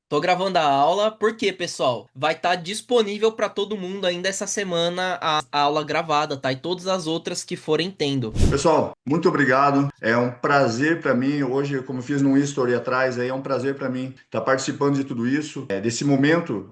Tô gravando a aula porque, pessoal, vai estar disponível para todo mundo ainda essa semana a aula gravada, tá? E todas as outras que forem tendo. Pessoal, muito obrigado. É um prazer para mim hoje, como eu fiz no History atrás, aí é um prazer para mim estar participando de tudo isso. Desse momento,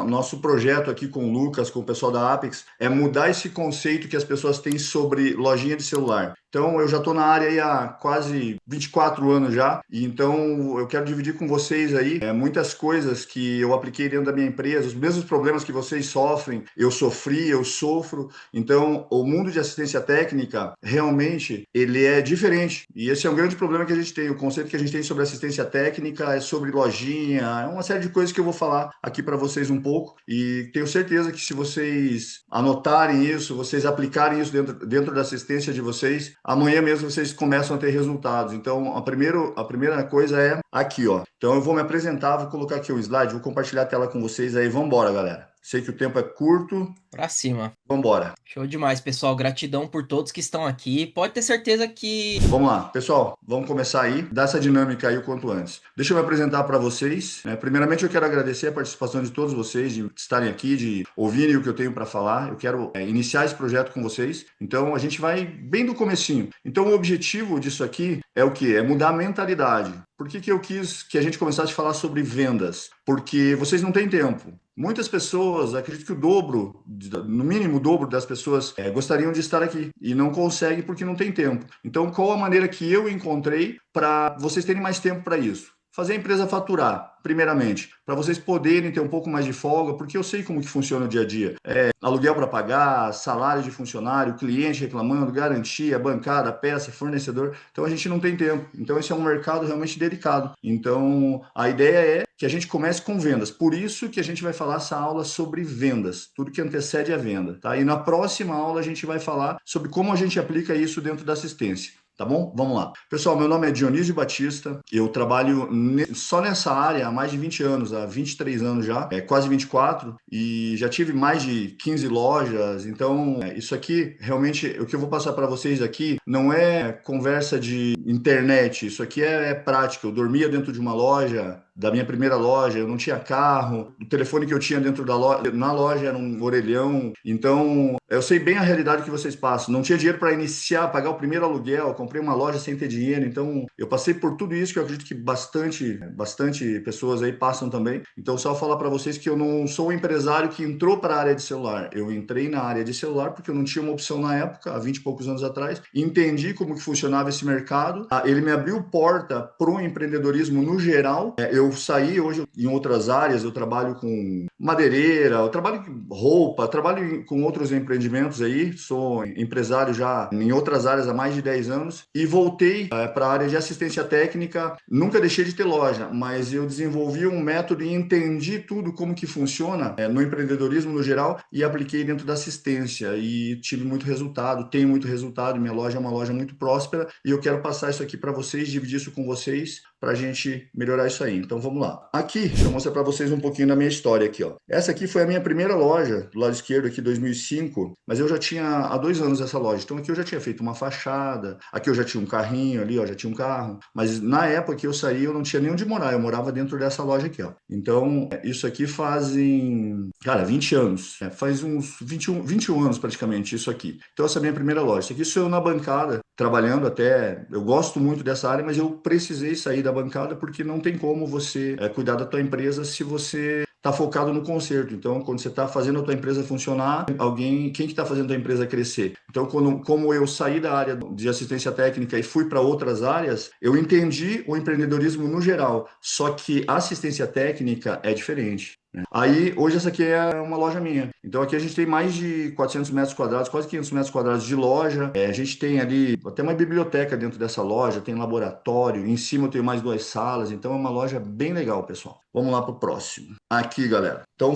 nosso projeto aqui com o Lucas, com o pessoal da Apex, é mudar esse conceito que as pessoas têm sobre lojinha de celular. Então, eu já estou na área aí há quase 24 anos já, e então eu quero dividir com vocês aí muitas coisas que eu apliquei dentro da minha empresa, os mesmos problemas que vocês sofrem, eu sofri, eu sofro. Então, o mundo de assistência técnica, realmente, ele é diferente. E esse é um grande problema que a gente tem. O conceito que a gente tem sobre assistência técnica é sobre lojinha, é uma série de coisas que eu vou falar aqui para vocês um pouco. E tenho certeza que se vocês anotarem isso, vocês aplicarem isso dentro da assistência de vocês, amanhã mesmo vocês começam a ter resultados. Então, a primeira coisa é aqui, ó. Então, eu vou me apresentar, vou colocar aqui o slide, vou compartilhar a tela com vocês aí. Vamos embora, galera. Sei que o tempo é curto. Pra cima. Vamos embora. Show demais, pessoal. Gratidão por todos que estão aqui. Pode ter certeza que Vamos lá, pessoal, vamos começar aí, dar essa dinâmica aí o quanto antes. Deixa eu me apresentar para vocês. Primeiramente, eu quero agradecer a participação de todos vocês, de estarem aqui, de ouvirem o que eu tenho para falar. Eu quero iniciar esse projeto com vocês. Então, a gente vai bem do comecinho. Então, o objetivo disso aqui é o quê? É mudar a mentalidade. Por que eu quis que a gente começasse a falar sobre vendas? Porque vocês não têm tempo. Muitas pessoas, acredito que o dobro, no mínimo o dobro das pessoas gostariam de estar aqui e não conseguem porque não tem tempo. Então, qual a maneira que eu encontrei para vocês terem mais tempo para isso? Fazer a empresa faturar, primeiramente, para vocês poderem ter um pouco mais de folga, porque eu sei como que funciona o dia a dia. Aluguel para pagar, salário de funcionário, cliente reclamando, garantia, bancada, peça, fornecedor. Então a gente não tem tempo. Então esse é um mercado realmente delicado. Então a ideia é que a gente comece com vendas. Por isso que a gente vai falar essa aula sobre vendas, tudo que antecede a venda, tá? E na próxima aula a gente vai falar sobre como a gente aplica isso dentro da assistência. Tá bom? Vamos lá. Pessoal, meu nome é Dionísio Batista, eu trabalho só nessa área há mais de 20 anos, há 23 anos já, quase 24, e já tive mais de 15 lojas, então isso aqui, realmente, o que eu vou passar para vocês aqui não é conversa de internet, isso aqui é prática. Eu dormia dentro de uma loja, da minha primeira loja, eu não tinha carro, o telefone que eu tinha dentro da loja, na loja era um orelhão, então eu sei bem a realidade que vocês passam. Não tinha dinheiro para iniciar, pagar o primeiro aluguel, comprei uma loja sem ter dinheiro, então eu passei por tudo isso que eu acredito que bastante pessoas aí passam também. Então só falar para vocês que eu não sou um empresário que entrou para a área de celular. Eu entrei na área de celular porque eu não tinha uma opção na época, há 20 e poucos anos atrás, entendi como que funcionava esse mercado. Ele me abriu porta para o empreendedorismo no geral. Eu saí hoje em outras áreas, eu trabalho com madeireira, eu trabalho com roupa, trabalho com outros empreendimentos aí, sou empresário já em outras áreas há mais de 10 anos e voltei para a área de assistência técnica. Nunca deixei de ter loja, mas eu desenvolvi um método e entendi tudo como que funciona no empreendedorismo no geral e apliquei dentro da assistência e tive muito resultado, tenho muito resultado. Minha loja é uma loja muito próspera e eu quero passar isso aqui para vocês, dividir isso com vocês para a gente melhorar isso aí. Então vamos lá. Aqui eu vou mostrar para vocês um pouquinho da minha história aqui, ó. Essa aqui foi a minha primeira loja do lado esquerdo aqui, 2005, mas eu já tinha há 2 anos essa loja. Então aqui eu já tinha feito uma fachada, aqui eu já tinha um carrinho ali, ó, já tinha um carro. Mas na época que eu saí eu não tinha nem onde morar, eu morava dentro dessa loja aqui, ó. Então isso aqui fazem, cara, 20 anos. Faz uns 21 anos praticamente isso aqui. Então essa é a minha primeira loja. Isso aqui sou eu na bancada, trabalhando até. Eu gosto muito dessa área, mas eu precisei sair da bancada porque não tem como você cuidar da tua empresa se você está focado no conserto. Então, quando você está fazendo a tua empresa funcionar, quem que está fazendo a tua empresa crescer? Então, como eu saí da área de assistência técnica e fui para outras áreas, eu entendi o empreendedorismo no geral, só que a assistência técnica é diferente. Aí, hoje essa aqui é uma loja minha. Então aqui a gente tem mais de 400 metros quadrados, quase 500 metros quadrados de loja. A gente tem ali até uma biblioteca dentro dessa loja, tem laboratório, em cima eu tenho mais 2 salas, então é uma loja bem legal, pessoal. Vamos lá para o próximo. Aqui, galera. Então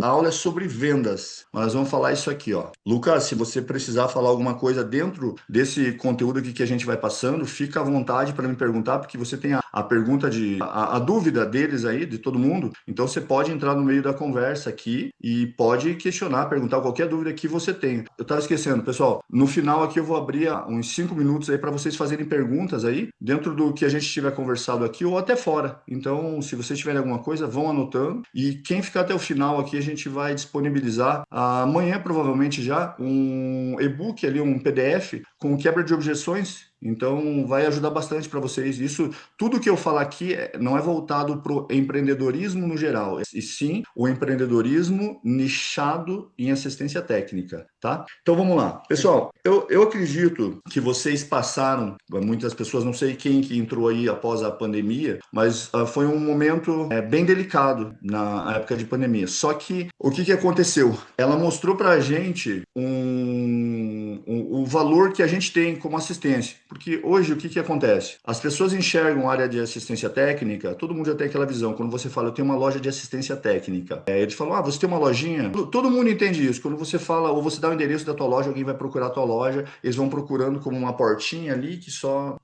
a aula é sobre vendas, mas nós vamos falar isso aqui, ó. Lucas, se você precisar falar alguma coisa dentro desse conteúdo aqui que a gente vai passando, fica à vontade para me perguntar, porque você tem a pergunta a dúvida deles aí, de todo mundo. Então você pode entrar no meio da conversa aqui e pode questionar, perguntar qualquer dúvida que você tenha. Eu estava esquecendo, pessoal, no final aqui eu vou abrir uns 5 minutos aí para vocês fazerem perguntas aí, dentro do que a gente tiver conversado aqui ou até fora. Então, se vocês tiverem alguma coisa, vão anotando. E quem ficar até o final aqui, a gente vai disponibilizar amanhã, provavelmente já, um e-book ali, um PDF com quebra de objeções. Então, vai ajudar bastante para vocês. Isso, tudo que eu falar aqui não é voltado para o empreendedorismo no geral, e sim o empreendedorismo nichado em assistência técnica, tá? Então, vamos lá. Pessoal, eu acredito que vocês passaram, muitas pessoas, não sei quem que entrou aí após a pandemia, mas foi um momento bem delicado na época de pandemia. Só que, o que aconteceu? Ela mostrou para a gente o valor que a gente tem como assistência. Porque hoje o que acontece? As pessoas enxergam a área de assistência técnica, todo mundo já tem aquela visão. Quando você fala, eu tenho uma loja de assistência técnica, eles falam, você tem uma lojinha? Todo mundo entende isso. Quando você fala, ou você dá o endereço da tua loja, alguém vai procurar a tua loja, eles vão procurando como uma portinha ali que só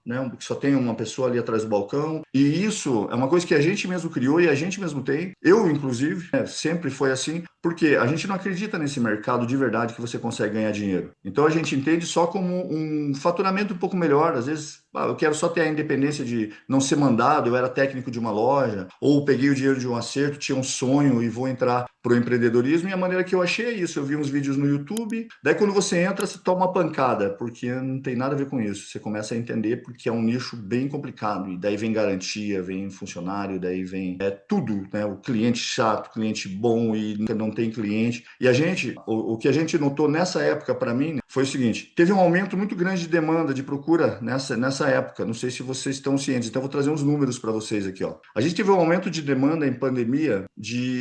tem uma pessoa ali atrás do balcão. E isso é uma coisa que a gente mesmo criou e a gente mesmo tem. Eu, inclusive, sempre foi assim, porque a gente não acredita nesse mercado de verdade que você consegue ganhar dinheiro. Então a gente entende só como um faturamento um pouco melhor. Às vezes, eu quero só ter a independência de não ser mandado, eu era técnico de uma loja, ou peguei o dinheiro de um acerto, tinha um sonho e vou entrar para o empreendedorismo, e a maneira que eu achei é isso. Eu vi uns vídeos no YouTube, daí quando você entra, você toma uma pancada, porque não tem nada a ver com isso. Você começa a entender porque é um nicho bem complicado, e daí vem garantia, vem funcionário, daí vem tudo, né? O cliente chato, cliente bom e não tem cliente. E a gente, o que a gente notou nessa época, para mim, foi o seguinte: teve um aumento muito grande de demanda, de procura nessa época. Não sei se vocês estão cientes, então eu vou trazer uns números para vocês aqui, ó. A gente teve um aumento de demanda em pandemia,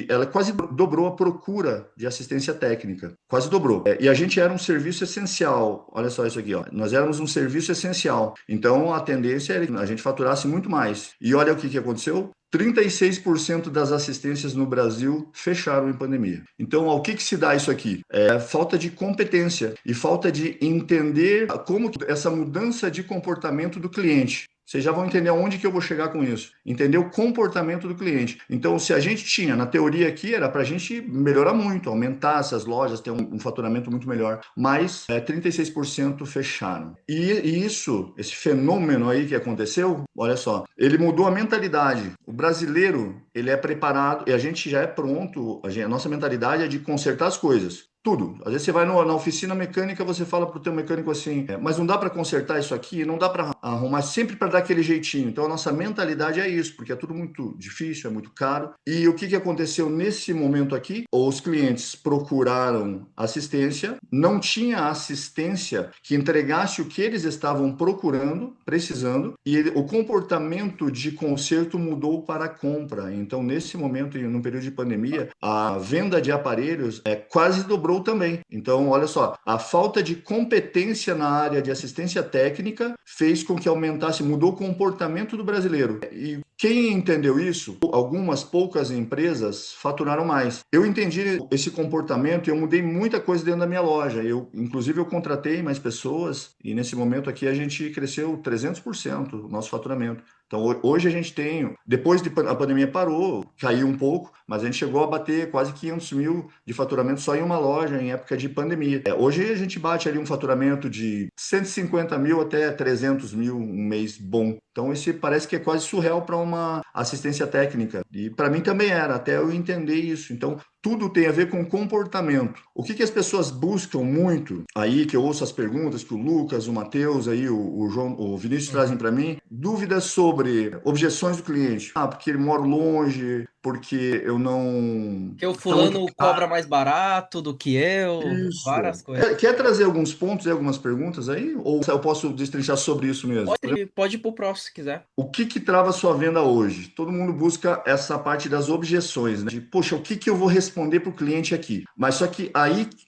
ela quase dobrou a procura de assistência técnica, quase dobrou. E a gente era um serviço essencial. Olha só isso aqui, ó. Nós éramos um serviço essencial. Então a tendência era que a gente faturasse muito mais. E olha o que aconteceu. 36% das assistências no Brasil fecharam em pandemia. Então, ao que se dá isso aqui? Falta de competência e falta de entender como essa mudança de comportamento do cliente. Vocês já vão entender aonde que eu vou chegar com isso. Entender o comportamento do cliente. Então, se a gente tinha, na teoria aqui, era para a gente melhorar muito, aumentar essas lojas, ter um faturamento muito melhor. Mas 36% fecharam. E isso, esse fenômeno aí que aconteceu, olha só, ele mudou a mentalidade. O brasileiro, ele é preparado, e a gente já é pronto, a nossa mentalidade é de consertar as coisas. Tudo. Às vezes você vai na oficina mecânica, você fala para o teu mecânico assim, mas não dá para consertar isso aqui, não dá para arrumar, sempre para dar aquele jeitinho. Então a nossa mentalidade é isso, porque é tudo muito difícil, é muito caro. E o que aconteceu nesse momento aqui? Os clientes procuraram assistência, não tinha assistência que entregasse o que eles estavam procurando, precisando, e o comportamento de conserto mudou para a compra. Então, nesse momento, no período de pandemia, a venda de aparelhos quase dobrou também. Então, olha só, a falta de competência na área de assistência técnica fez com que aumentasse, mudou o comportamento do brasileiro. E quem entendeu isso, algumas poucas empresas faturaram mais. Eu entendi esse comportamento e eu mudei muita coisa dentro da minha loja. Inclusive, eu contratei mais pessoas e nesse momento aqui a gente cresceu 300% o nosso faturamento. Então, hoje a gente tem, depois a pandemia parou, caiu um pouco, mas a gente chegou a bater quase 500 mil de faturamento só em uma loja em época de pandemia. Hoje a gente bate ali um faturamento de 150 mil até 300 mil um mês bom. Então, esse parece que é quase surreal para uma assistência técnica. E para mim também era, até eu entender isso. Então, tudo tem a ver com comportamento. O que as pessoas buscam muito, aí que eu ouço as perguntas que o Lucas, o Matheus, aí, o João, o Vinícius trazem para mim, dúvidas sobre objeções do cliente. Porque ele mora longe, porque eu não... Que o Tá muito fulano cobra mais barato do que eu, várias isso. coisas. Quer trazer alguns pontos e algumas perguntas aí? Ou eu posso destrinchar sobre isso mesmo? Pode ir pro próximo se quiser. O que trava a sua venda hoje? Todo mundo busca essa parte das objeções, né? De, poxa, o que eu vou responder para o cliente aqui? Mas só que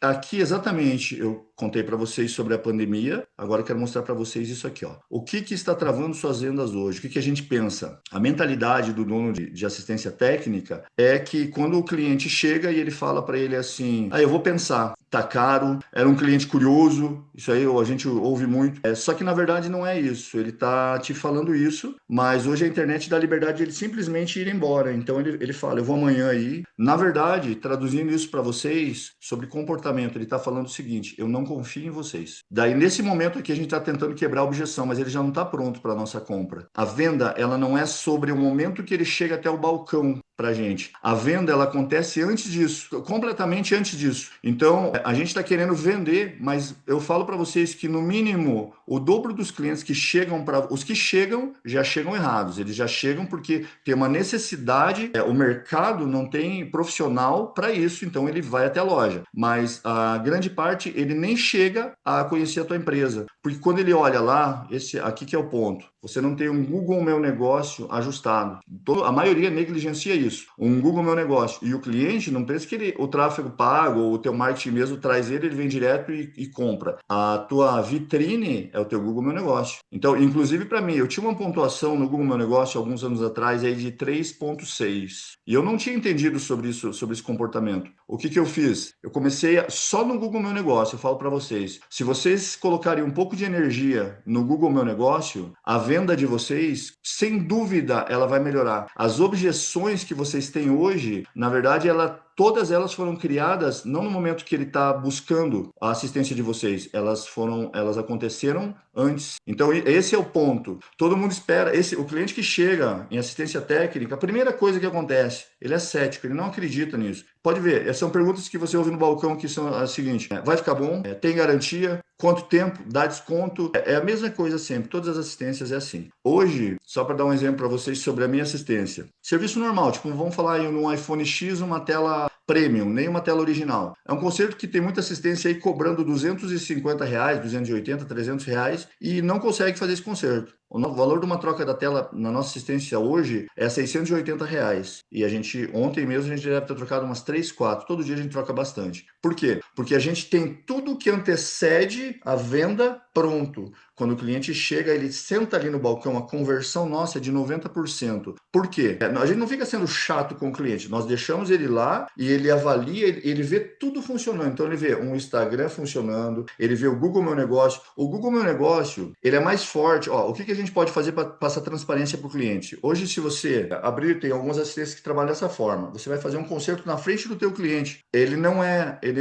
aqui exatamente, eu contei para vocês sobre a pandemia, agora eu quero mostrar para vocês isso aqui, ó. O que está travando suas vendas hoje? O que a gente pensa? A mentalidade do dono de assistência técnica é que quando o cliente chega e ele fala para ele assim, eu vou pensar, tá caro, era um cliente curioso, isso aí a gente ouve muito. Só que na verdade não é isso, ele tá te falando isso, mas hoje a internet dá liberdade de ele simplesmente ir embora. Então ele fala, eu vou amanhã aí. Na verdade, traduzindo isso para vocês, sobre comportamento, ele tá falando o seguinte, eu não confio em vocês. Daí nesse momento aqui a gente tá tentando quebrar a objeção, mas ele já não tá pronto para nossa compra. A venda, ela não é sobre o momento que ele chega até o balcão para a gente. A venda, ela acontece antes disso, completamente antes disso. Então, a gente está querendo vender, mas eu falo para vocês que, no mínimo, o dobro dos clientes que chegam os que chegam, já chegam errados. Eles já chegam porque tem uma necessidade, o mercado não tem profissional para isso, então ele vai até a loja. Mas a grande parte, ele nem chega a conhecer a tua empresa. Porque quando ele olha lá, esse aqui que é o ponto, você não tem um Google Meu Negócio ajustado. A maioria negligencia isso. Um Google Meu Negócio. E o cliente não pensa que o tráfego pago ou o teu marketing mesmo traz ele vem direto e compra. A tua vitrine é o teu Google Meu Negócio. Então, inclusive para mim, eu tinha uma pontuação no Google Meu Negócio alguns anos atrás aí de 3,6. E eu não tinha entendido sobre isso, sobre esse comportamento. O que eu fiz? Eu comecei só no Google Meu Negócio, eu falo para vocês. Se vocês colocarem um pouco de energia no Google Meu Negócio, a venda de vocês, sem dúvida, ela vai melhorar. As objeções que vocês têm hoje, na verdade, todas elas foram criadas não no momento que ele está buscando a assistência de vocês, elas aconteceram antes. Então esse é o ponto. Todo mundo espera. O cliente que chega em assistência técnica, a primeira coisa que acontece, ele é cético, ele não acredita nisso. Pode ver, são perguntas que você ouve no balcão que são as seguintes: vai ficar bom? Tem garantia? Quanto tempo? Dá desconto? É a mesma coisa sempre, todas as assistências é assim. Hoje, só para dar um exemplo para vocês sobre a minha assistência. Serviço normal, tipo, vamos falar aí num iPhone X, uma tela premium, nem uma tela original. É um concerto que tem muita assistência aí cobrando R$250, 280, R$300 e não consegue fazer esse concerto. O valor de uma troca da tela na nossa assistência hoje é R$680. E ontem mesmo, a gente deve ter trocado umas 3, 4. Todo dia a gente troca bastante. Por quê? Porque a gente tem tudo que antecede a venda pronto. Quando o cliente chega, ele senta ali no balcão, a conversão nossa é de 90%. Por quê? A gente não fica sendo chato com o cliente. Nós deixamos ele lá e ele avalia, ele vê tudo funcionando. Então ele vê um Instagram funcionando, ele vê o Google Meu Negócio. O Google Meu Negócio, ele é mais forte. O que a gente pode fazer para passar transparência para o cliente? Hoje, se você abrir, tem algumas assistências que trabalham dessa forma. Você vai fazer um concerto na frente do teu cliente.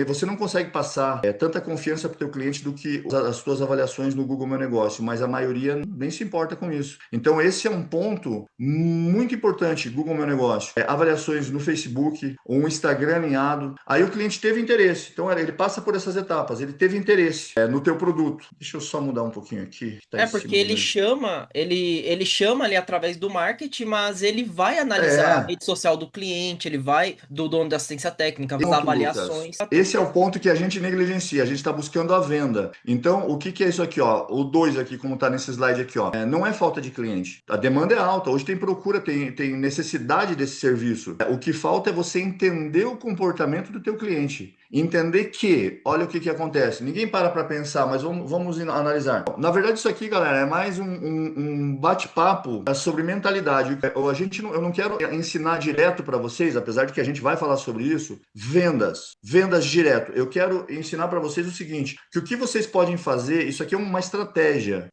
Você não consegue passar tanta confiança para o teu cliente do que as suas avaliações no Google Meu Negócio, mas a maioria nem se importa com isso. Então esse é um ponto muito importante, Google Meu Negócio. Avaliações no Facebook, um Instagram alinhado. Aí o cliente teve interesse. Então ele passa por essas etapas. Ele teve interesse no teu produto. Deixa eu só mudar um pouquinho aqui. Tá Porque ele chama ali através do marketing, mas ele vai analisar a rede social do cliente, ele vai do dono da assistência técnica, as avaliações. Lucas, esse é o ponto que a gente negligencia, a gente está buscando a venda. Então, o que é isso aqui, ó? O 2 aqui, como está nesse slide aqui, ó. Não é falta de cliente. A demanda é alta, hoje tem procura, tem necessidade desse serviço. O que falta é você entender o comportamento do teu cliente. Entender que, olha o que acontece. Ninguém para pensar, mas vamos analisar. Na verdade, isso aqui, galera, é mais um bate-papo sobre mentalidade. Eu não quero ensinar direto para vocês, apesar de que a gente vai falar sobre isso, vendas direto. Eu quero ensinar para vocês o seguinte, que o que vocês podem fazer, isso aqui é uma estratégia.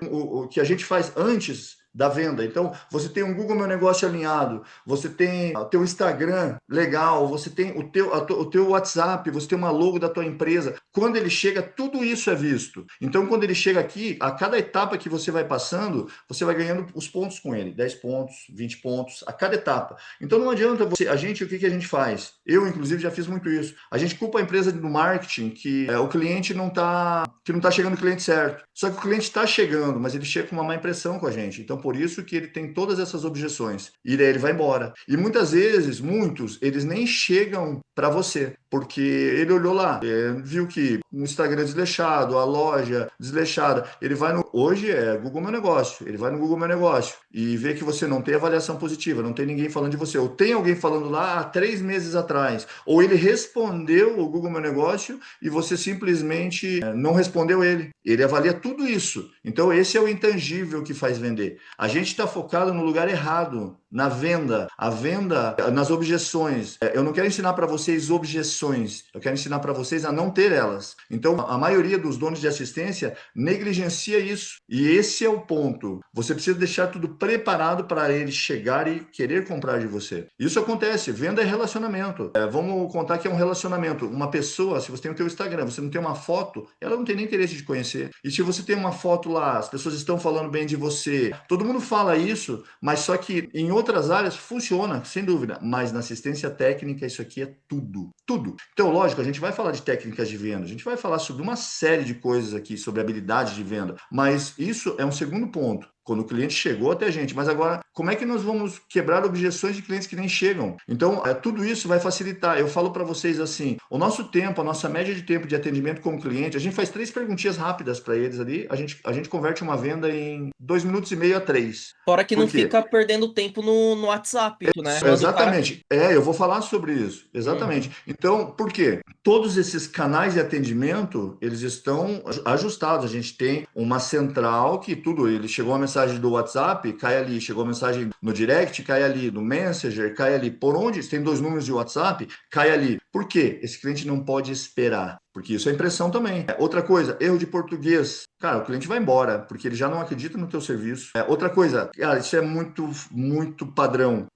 O que a gente faz antes da venda. Então, você tem um Google Meu Negócio alinhado, você tem o teu Instagram legal, você tem o teu WhatsApp, você tem uma logo da tua empresa. Quando ele chega, tudo isso é visto. Então, quando ele chega aqui, a cada etapa que você vai passando, você vai ganhando os pontos com ele. 10 pontos, 20 pontos, a cada etapa. Então, não adianta o que a gente faz? Eu, inclusive, já fiz muito isso. A gente culpa a empresa do marketing que o cliente não tá chegando o cliente certo. Só que o cliente está chegando, mas ele chega com uma má impressão com a gente. Então, por isso que ele tem todas essas objeções. E daí ele vai embora. E muitas vezes, muitos, eles nem chegam para você. Porque ele olhou lá, viu que o Instagram é desleixado, a loja desleixada. Ele vai no. Hoje é Google Meu Negócio. Ele vai no Google Meu Negócio e vê que você não tem avaliação positiva, não tem ninguém falando de você. Ou tem alguém falando lá há 3 meses atrás. Ou ele respondeu o Google Meu Negócio e você simplesmente não respondeu ele. Ele avalia tudo isso. Então, esse é o intangível que faz vender. A gente está focado no lugar errado, na venda. A venda, nas objeções. Eu não quero ensinar para vocês objeções, eu quero ensinar para vocês a não ter elas. Então, a maioria dos donos de assistência negligencia isso. E esse é o ponto. Você precisa deixar tudo preparado para ele chegar e querer comprar de você. Isso acontece. Venda é relacionamento. Vamos contar que é um relacionamento. Uma pessoa, se você tem o teu Instagram, você não tem uma foto, ela não tem nem interesse de conhecer. E se você tem uma foto lá, as pessoas estão falando bem de você, todo mundo fala isso, mas só que em outras áreas funciona, sem dúvida. Mas na assistência técnica, isso aqui é tudo. Tudo. Então, lógico, a gente vai falar de técnicas de venda, a gente vai falar sobre uma série de coisas aqui, sobre habilidade de venda, mas isso é um segundo ponto. Quando o cliente chegou até a gente. Mas agora, como é que nós vamos quebrar objeções de clientes que nem chegam? Então, tudo isso vai facilitar. Eu falo para vocês assim, o nosso tempo, a nossa média de tempo de atendimento com o cliente, a gente faz 3 perguntinhas rápidas para eles ali, a gente converte uma venda em 2 minutos e meio a 3. Fora que Por não quê? fica perdendo tempo no WhatsApp, né? Manda o cara. Exatamente. Eu vou falar sobre isso. Exatamente. Uhum. Então, por quê? Todos esses canais de atendimento, eles estão ajustados. A gente tem uma central que tudo, ele chegou uma mensagem do WhatsApp, cai ali, chegou uma mensagem no direct, cai ali, no Messenger, cai ali. Por onde? Se tem 2 números de WhatsApp, cai ali. Por quê? Esse cliente não pode esperar. Porque isso é impressão também. Outra coisa, erro de português. Cara, o cliente vai embora, porque ele já não acredita no teu serviço. Outra coisa, cara, isso é muito, muito padrão.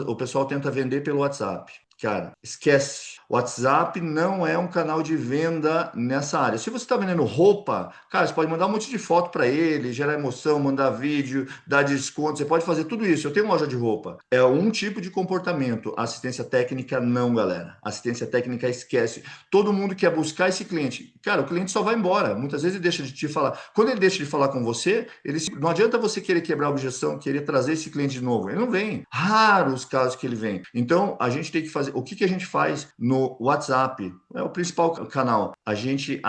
O pessoal tenta vender pelo WhatsApp. Cara, esquece. O WhatsApp não é um canal de venda nessa área. Se você está vendendo roupa, cara, você pode mandar um monte de foto para ele, gerar emoção, mandar vídeo, dar desconto. Você pode fazer tudo isso. Eu tenho uma loja de roupa. É um tipo de comportamento. Assistência técnica, não, galera. Assistência técnica, esquece. Todo mundo quer buscar esse cliente. Cara, o cliente só vai embora. Muitas vezes ele deixa de te falar. Quando ele deixa de falar com você, não adianta você querer quebrar a objeção, querer trazer esse cliente de novo. Ele não vem. Raros os casos que ele vem. Então, a gente tem que fazer. O que a gente faz no WhatsApp? É o principal canal. A gente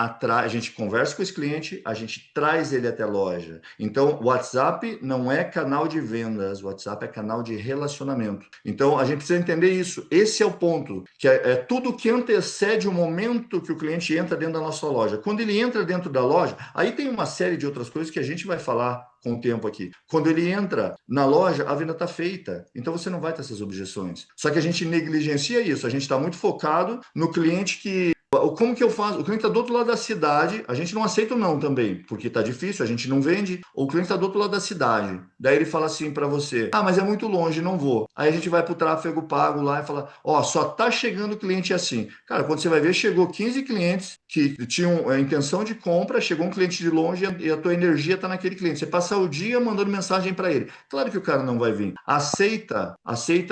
conversa com esse cliente, a gente traz ele até a loja. Então, o WhatsApp não é canal de vendas, o WhatsApp é canal de relacionamento. Então, a gente precisa entender isso. Esse é o ponto, que é tudo que antecede o momento que o cliente entra dentro da nossa loja. Quando ele entra dentro da loja, aí tem uma série de outras coisas que a gente vai falar com o tempo aqui. Quando ele entra na loja, a venda está feita. Então você não vai ter essas objeções. Só que a gente negligencia isso. A gente está muito focado no cliente que como que eu faço? O cliente está do outro lado da cidade, a gente não aceita o não também, porque está difícil, a gente não vende. O cliente está do outro lado da cidade. Daí ele fala assim para você: ah, mas é muito longe, não vou. Aí a gente vai para o tráfego pago lá e fala: ó, só tá chegando cliente assim. Cara, quando você vai ver, chegou 15 clientes que tinham a intenção de compra, chegou um cliente de longe e a tua energia está naquele cliente. Você passa o dia mandando mensagem para ele. Claro que o cara não vai vir. Aceita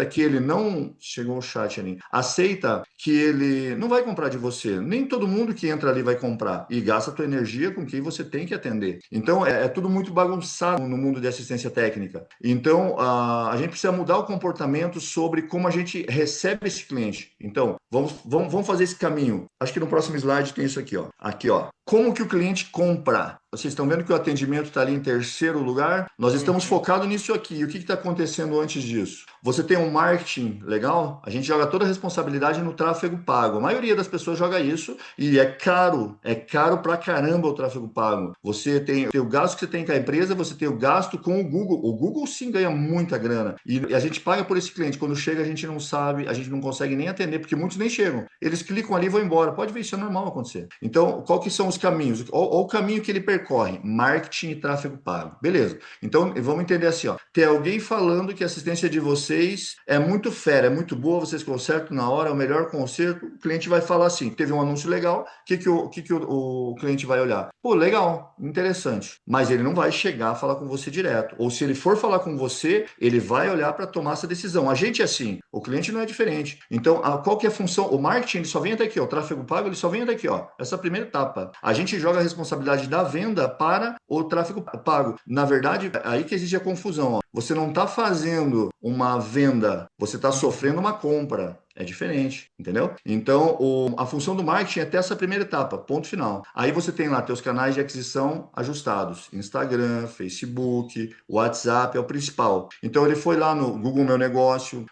que ele não... Chegou o chat ali. Aceita que ele não vai comprar de você. Nem todo mundo que entra ali vai comprar. E gasta a tua energia com quem você tem que atender. Então, é tudo muito bagunçado no mundo de assistência técnica. Então, a gente precisa mudar o comportamento sobre como a gente recebe esse cliente. Então, vamos fazer esse caminho. Acho que no próximo slide tem isso aqui, ó. Aqui, ó. Como que o cliente compra? Vocês estão vendo que o atendimento está ali em terceiro lugar? Nós estamos focados nisso aqui. E o que está acontecendo antes disso? Você tem um marketing legal? A gente joga toda a responsabilidade no tráfego pago. A maioria das pessoas joga isso e é caro pra caramba o tráfego pago. Você tem o gasto que você tem com a empresa, você tem o gasto com o Google. O Google sim ganha muita grana. E a gente paga por esse cliente. Quando chega, a gente não sabe, a gente não consegue nem atender, porque muitos nem chegam. Eles clicam ali e vão embora. Pode ver, isso é normal acontecer. Então, qual que são os caminhos? Ou o caminho que ele percorre? Marketing e tráfego pago. Beleza. Então, vamos entender assim, ó. Tem alguém falando que a assistência de vocês é muito fera, é muito boa, vocês consertam na hora, é o melhor conserto. O cliente vai falar assim, teve um anúncio legal, o que o cliente vai olhar? Pô, legal, interessante. Mas ele não vai chegar a falar com você direto. Ou se ele for falar com você, ele vai olhar para tomar essa decisão. A gente é assim, o cliente não é diferente. Então, qual que é a função? O marketing, ele só vem até aqui, ó. O tráfego pago, ele só vem até aqui, ó. Essa é a primeira etapa. A gente joga a responsabilidade da venda para o tráfego pago. Na verdade, é aí que existe a confusão, ó. Você não está fazendo uma venda, você está sofrendo uma compra. É diferente, entendeu? Então, a função do marketing é até essa primeira etapa, ponto final. Aí você tem lá teus canais de aquisição ajustados. Instagram, Facebook, WhatsApp é o principal. Então, ele foi lá no Google Meu Negócio,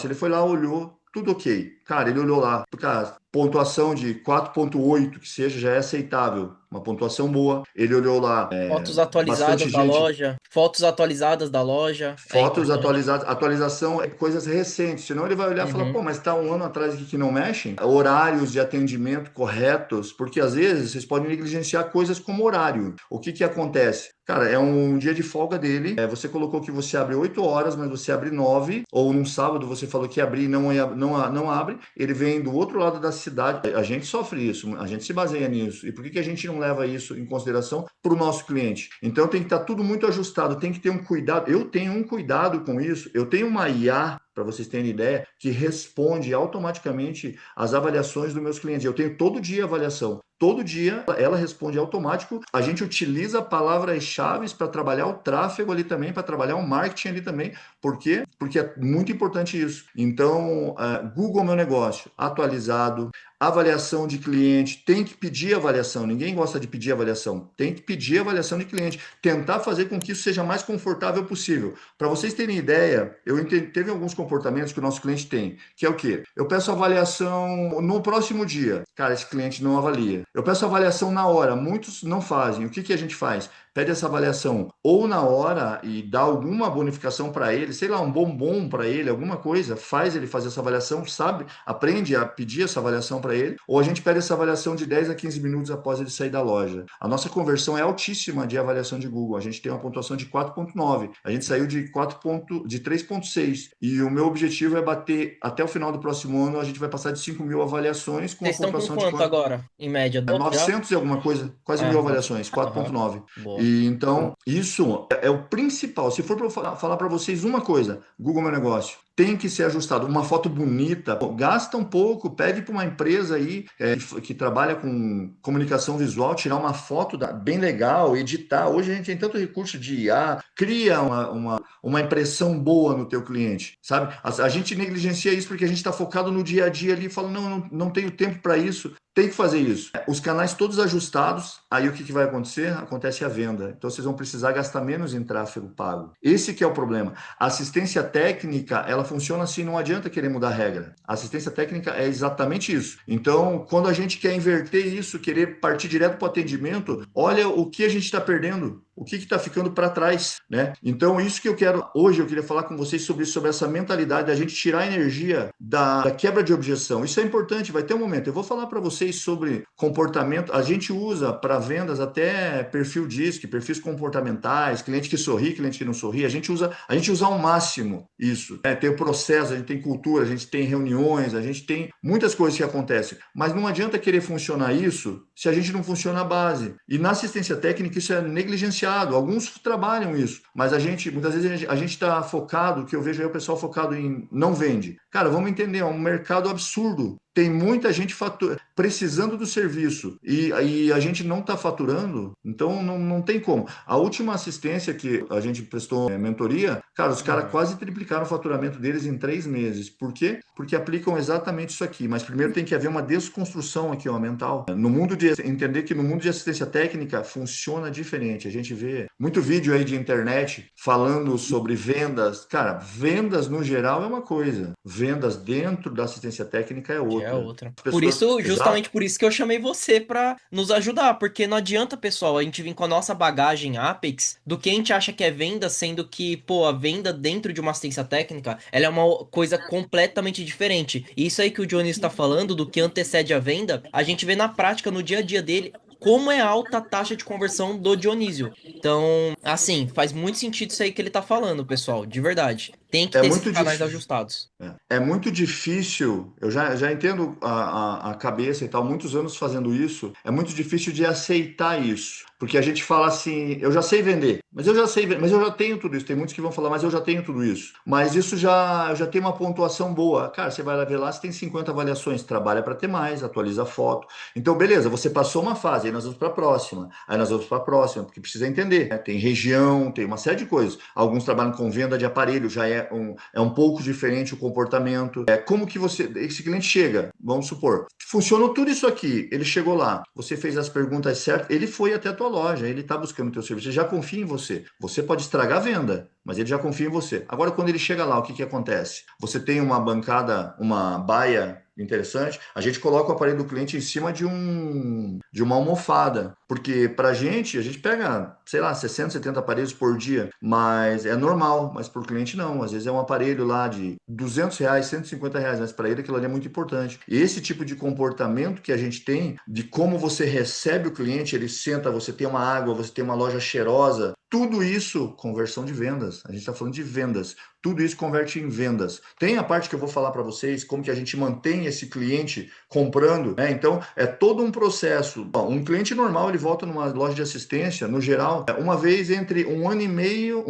ele foi lá, olhou, tudo ok. Cara, ele olhou lá, cara, pontuação de 4,8, que seja, já é aceitável. Uma pontuação boa. Ele olhou lá, Fotos bastante atualizadas da gente. loja. Fotos atualizadas da loja. É Fotos importante. atualizadas, atualização é coisas recentes, senão ele vai olhar e falar, Uhum. pô, mas está um ano atrás aqui que não mexem? Horários de atendimento corretos, porque às vezes vocês podem negligenciar coisas como horário. O que que acontece? Cara, é um dia de folga dele, você colocou que você abre 8 horas, mas você abre 9, ou num sábado você falou que ia abrir e não abre, ele vem do outro lado da cidade. A gente sofre isso, a gente se baseia nisso. E por que que a gente não leva isso em consideração para o nosso cliente? Então tem que estar tudo muito ajustado, tem que ter um cuidado. Eu tenho um cuidado com isso, eu tenho uma IA, para vocês terem ideia, que responde automaticamente às avaliações dos meus clientes. Eu tenho todo dia avaliação. Todo dia ela responde automático. A gente utiliza palavras-chave para trabalhar o tráfego ali também, para trabalhar o marketing ali também. Por quê? Porque é muito importante isso. Então, Google Meu Negócio, atualizado. Avaliação de cliente, tem que pedir avaliação. Ninguém gosta de pedir avaliação. Tem que pedir avaliação de cliente. Tentar fazer com que isso seja mais confortável possível. Para vocês terem ideia, teve alguns comportamentos que o nosso cliente tem, que é o quê? Eu peço avaliação no próximo dia. Cara, esse cliente não avalia. Eu peço avaliação na hora. Muitos não fazem. O que que a gente faz? Pede essa avaliação ou na hora e dá alguma bonificação para ele, sei lá, um bombom para ele, alguma coisa, faz ele fazer essa avaliação, sabe? Aprende a pedir essa avaliação para ele, ou a gente pede essa avaliação de 10 a 15 minutos após ele sair da loja. A nossa conversão é altíssima de avaliação de Google. A gente tem uma pontuação de 4,9. A gente saiu de 3,6. E o meu objetivo é bater até o final do próximo ano, a gente vai passar de 5.000 avaliações com Vocês uma estão com pontuação de quanto agora, em média? Já? 900 e alguma coisa, quase 1.000 Ah, nossa. avaliações, Aham. 4,9. Boa. E então, isso é o principal. Se for para eu falar para vocês uma coisa, Google Meu Negócio, tem que ser ajustado. Uma foto bonita, gasta um pouco, pede para uma empresa aí que trabalha com comunicação visual, tirar uma foto bem legal, editar. Hoje a gente tem tanto recurso de IA, cria uma impressão boa no teu cliente, sabe? A gente negligencia isso porque a gente está focado no dia a dia ali e fala, não tenho tempo para isso. Tem que fazer isso. Os canais todos ajustados, aí o que que vai acontecer? Acontece a venda. Então vocês vão precisar gastar menos em tráfego pago. Esse que é o problema. A assistência técnica, ela funciona assim, não adianta querer mudar a regra. A assistência técnica é exatamente isso. Então, quando a gente quer inverter isso, querer partir direto para o atendimento, olha o que a gente está perdendo. O que está ficando para trás, né? Então, isso que eu quero hoje, eu queria falar com vocês sobre essa mentalidade da gente tirar a energia da quebra de objeção. Isso é importante, vai ter um momento. Eu vou falar para vocês sobre comportamento. A gente usa para vendas até perfil DISC, perfis comportamentais, cliente que sorri, cliente que não sorri. A gente usa ao máximo isso. Tem o processo, a gente tem cultura, a gente tem reuniões, a gente tem muitas coisas que acontecem. Mas não adianta querer funcionar isso se a gente não funciona a base. E na assistência técnica isso é negligenciado. Alguns trabalham isso, mas muitas vezes a gente está focado, que eu vejo aí o pessoal focado em não vende. Cara, vamos entender, é um mercado absurdo. Tem muita gente precisando do serviço e a gente não está faturando, então não tem como. A última assistência que a gente prestou mentoria, cara, os caras quase triplicaram o faturamento deles em 3 meses. Por quê? Porque aplicam exatamente isso aqui. Mas primeiro tem que haver uma desconstrução aqui, ó, mental. Entender que no mundo de assistência técnica funciona diferente. A gente vê muito vídeo aí de internet falando sobre vendas. Cara, vendas no geral é uma coisa, vendas dentro da assistência técnica é Já é outra. outra. As Por pessoas, isso, exato. justamente por isso que eu chamei você pra nos ajudar, porque não adianta, pessoal, a gente vir com a nossa bagagem Apex do que a gente acha que é venda, sendo que, pô, a venda dentro de uma assistência técnica, ela é uma coisa completamente diferente. E isso aí que o Johnny está falando, do que antecede a venda, a gente vê na prática, no dia a dia dele, como é alta a taxa de conversão do Dionísio. Então, assim, faz muito sentido isso aí que ele tá falando, pessoal, de verdade. Tem que É ter esses muito canais difícil. ajustados. É muito difícil, eu já entendo a cabeça e tal, muitos anos fazendo isso, é muito difícil de aceitar isso. Porque a gente fala assim, eu já sei vender, mas eu já tenho tudo isso. Tem muitos que vão falar, mas eu já tenho tudo isso. Mas isso já tem uma pontuação boa. Cara, você vai lá ver lá, você tem 50 avaliações, trabalha para ter mais, atualiza a foto. Então, beleza, você passou uma fase, aí nós vamos para a próxima. Aí nós vamos para a próxima, porque precisa entender, né? Tem região, tem uma série de coisas. Alguns trabalham com venda de aparelho, já é é um pouco diferente o comportamento. Como que esse cliente chega? Vamos supor, funcionou tudo isso aqui, ele chegou lá, você fez as perguntas certas, ele foi até a tua loja, ele está buscando o teu serviço, ele já confia em você. Você pode estragar a venda, mas ele já confia em você. Agora, quando ele chega lá, o que acontece? Você tem uma bancada, uma baia interessante, a gente coloca o aparelho do cliente em cima de uma almofada, porque a gente pega, sei lá, 60, 70 aparelhos por dia, mas é normal, mas para o cliente não, às vezes é um aparelho lá de R$ 200, R$ 150, mas para ele aquilo ali é muito importante. E esse tipo de comportamento que a gente tem, de como você recebe o cliente, ele senta, você tem uma água, você tem uma loja cheirosa, tudo isso, conversão de vendas. A gente está falando de vendas. Tudo isso converte em vendas. Tem a parte que eu vou falar para vocês, como que a gente mantém esse cliente comprando, né? Então, é todo um processo. Um cliente normal, ele volta numa loja de assistência, no geral, uma vez entre um ano e meio.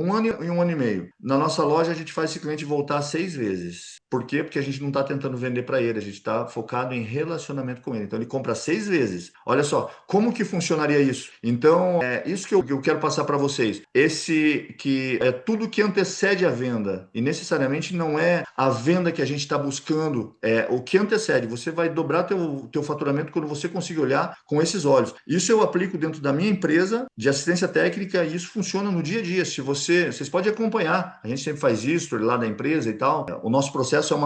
Na nossa loja, a gente faz esse cliente voltar 6 vezes. Por quê? Porque a gente não está tentando vender para ele, a gente está focado em relacionamento com ele. Então, ele compra 6 vezes. Olha só, como que funcionaria isso? Então, é isso que eu quero passar para vocês. Esse que é tudo que antecede a venda. E necessariamente não é a venda que a gente está buscando, é o que antecede. Você vai dobrar teu faturamento quando você conseguir olhar com esses olhos. Isso eu aplico dentro da minha empresa de assistência técnica e isso funciona no dia a dia. Vocês podem acompanhar, a gente sempre faz isso lá da empresa e tal. O nosso processo é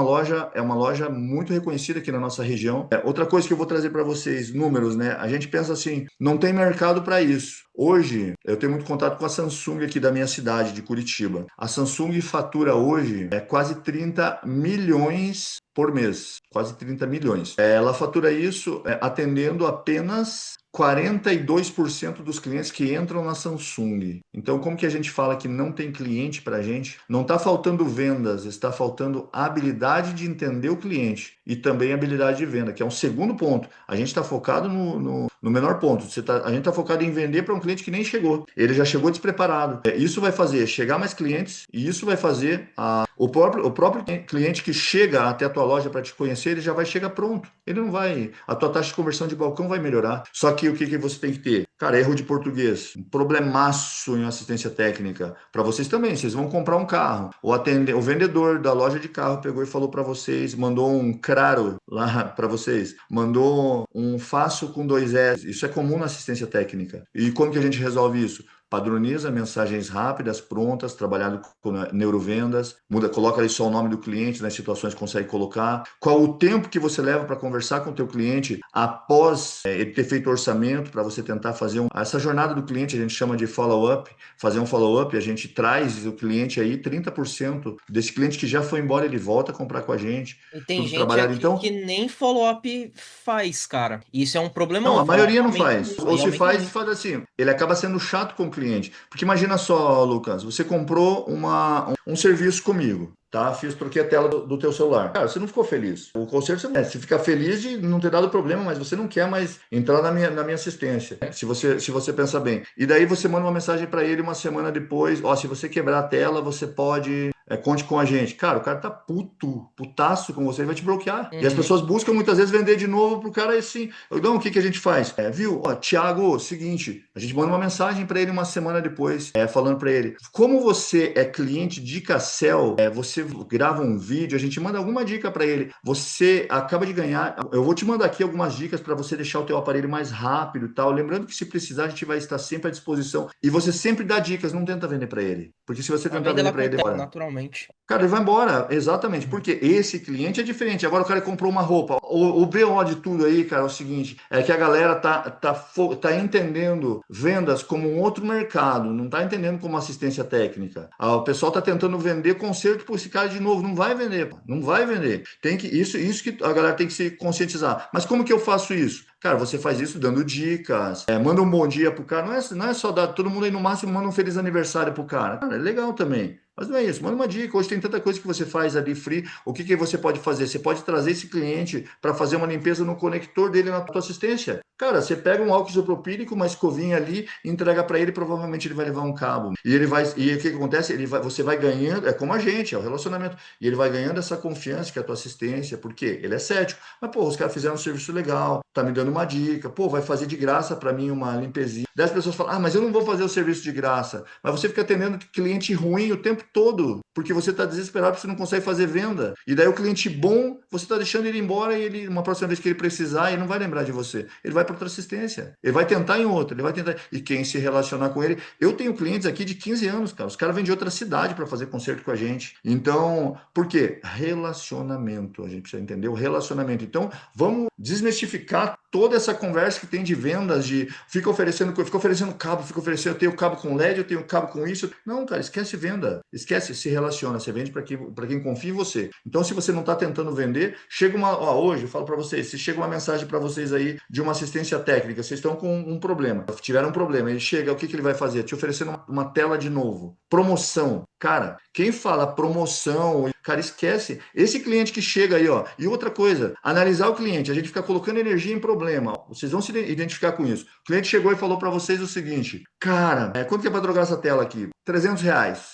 uma loja muito reconhecida aqui na nossa região. Outra coisa que eu vou trazer para vocês, números, né? A gente pensa assim, não tem mercado para isso. Hoje, eu tenho muito contato com a Samsung aqui da minha cidade, de Curitiba. A Samsung fatura hoje quase 30 milhões por mês. Quase 30 milhões. Ela fatura isso atendendo apenas 42% dos clientes que entram na Samsung. Então, como que a gente fala que não tem cliente para a gente? Não está faltando vendas, está faltando habilidade de entender o cliente e também habilidade de venda, que é um segundo ponto. A gente está focado no menor ponto. A gente está focado em vender para um cliente que nem chegou. Ele já chegou despreparado. Isso vai fazer chegar mais clientes e isso vai fazer o próprio cliente que chega até a tua loja para te conhecer, ele já vai chegar pronto. Ele não vai... A tua taxa de conversão de balcão vai melhorar. Só que o que você tem que ter? Cara, erro de português. Um problemaço em assistência técnica. Para vocês também, vocês vão comprar um carro. O vendedor da loja de carro pegou e falou para vocês, mandou um craro lá para vocês, mandou um faço com 2 S. Isso é comum na assistência técnica. E como que a gente resolve isso? Padroniza mensagens rápidas, prontas, trabalhado com neurovendas, coloca ali só o nome do cliente, nas situações que consegue colocar. Qual o tempo que você leva para conversar com o teu cliente após ele ter feito orçamento, para você tentar fazer essa jornada do cliente, a gente chama de follow-up, fazer um follow-up, a gente traz o cliente aí, 30% desse cliente que já foi embora, ele volta a comprar com a gente, E tem tudo gente trabalhado. aqui Então, que nem follow-up faz, cara. Isso é um não, problemão. a Follow-up maioria não aumenta faz. muito. Ou Aí se aumenta faz, muito. faz assim. Ele acaba sendo chato com o cliente. Porque imagina só, Lucas, você comprou um serviço comigo, tá? Troquei a tela do teu celular. Cara, você não ficou feliz. O conselho você fica feliz de não ter dado problema, mas você não quer mais entrar na minha assistência. Se você pensar bem. E daí você manda uma mensagem para ele uma semana depois, ó, se você quebrar a tela, você pode conte com a gente. Cara, o cara tá putaço com você, ele vai te bloquear. E as Uhum. pessoas buscam muitas vezes vender de novo pro cara assim. Então, o que a gente faz? Viu? Ó, Thiago, seguinte, a gente manda uma mensagem para ele uma semana depois, falando para ele, como você é cliente de Cassel, você grava um vídeo, a gente manda alguma dica para ele. Você acaba de ganhar, eu vou te mandar aqui algumas dicas para você deixar o teu aparelho mais rápido e tal. Lembrando que se precisar, a gente vai estar sempre à disposição. E você sempre dá dicas, não tenta vender para ele. Porque se você A tentar venda ela vender para ele, acontece bora. naturalmente. Cara, ele vai embora, exatamente, Uhum. porque esse cliente é diferente. Agora o cara comprou uma roupa. O BO de tudo aí, cara, é o seguinte: é que a galera tá entendendo vendas como um outro mercado, não tá entendendo como assistência técnica. O pessoal tá tentando vender conserto por esse cara de novo. Não vai vender, pô, não vai vender. Isso que a galera tem que se conscientizar. Mas como que eu faço isso? Cara, você faz isso dando dicas, manda um bom dia pro cara. Não é só dar, todo mundo aí no máximo manda um feliz aniversário pro cara. Cara, é legal também. Mas não é isso, manda uma dica. Hoje tem tanta coisa que você faz ali free. O que você pode fazer? Você pode trazer esse cliente para fazer uma limpeza no conector dele na tua assistência. Cara, você pega um álcool isopropílico, uma escovinha ali, entrega para ele, provavelmente ele vai levar um cabo. E o que acontece? Você vai ganhando, é como a gente, é o relacionamento. E ele vai ganhando essa confiança que é a tua assistência, porque ele é cético. Mas, pô, os caras fizeram um serviço legal, tá me dando uma dica, pô, vai fazer de graça para mim uma limpezinha. Daí as pessoas falam, mas eu não vou fazer o serviço de graça. Mas você fica atendendo cliente ruim o tempo todo, porque você tá desesperado, porque você não consegue fazer venda. E daí o cliente bom, você tá deixando ele embora e ele, uma próxima vez que ele precisar, ele não vai lembrar de você. Ele vai para outra assistência. Ele vai tentar em outra, ele vai tentar. E quem se relacionar com ele. Eu tenho clientes aqui de 15 anos, cara. Os caras vêm de outra cidade para fazer concerto com a gente. Então, por quê? Relacionamento. A gente precisa entender o relacionamento. Então, vamos desmistificar toda essa conversa que tem de vendas, de fica oferecendo cabo, eu tenho cabo com LED, eu tenho cabo com isso. Não, cara, esquece venda. Esquece, se relaciona. Você vende para quem confia em você. Então, se você não está tentando vender, chega uma. Ó, hoje, eu falo para vocês, se chega uma mensagem para vocês aí de uma assistência técnica, vocês estão com um problema, tiveram um problema, ele chega, o que ele vai fazer? Te oferecendo uma tela de novo. Promoção. Cara, quem fala promoção, cara, esquece. Esse cliente que chega aí, ó. E outra coisa, analisar o cliente, a gente fica colocando energia em problema. Vocês vão se identificar com isso. O cliente chegou e falou para vocês o seguinte: cara, quanto que é para trocar essa tela aqui? R$ 300.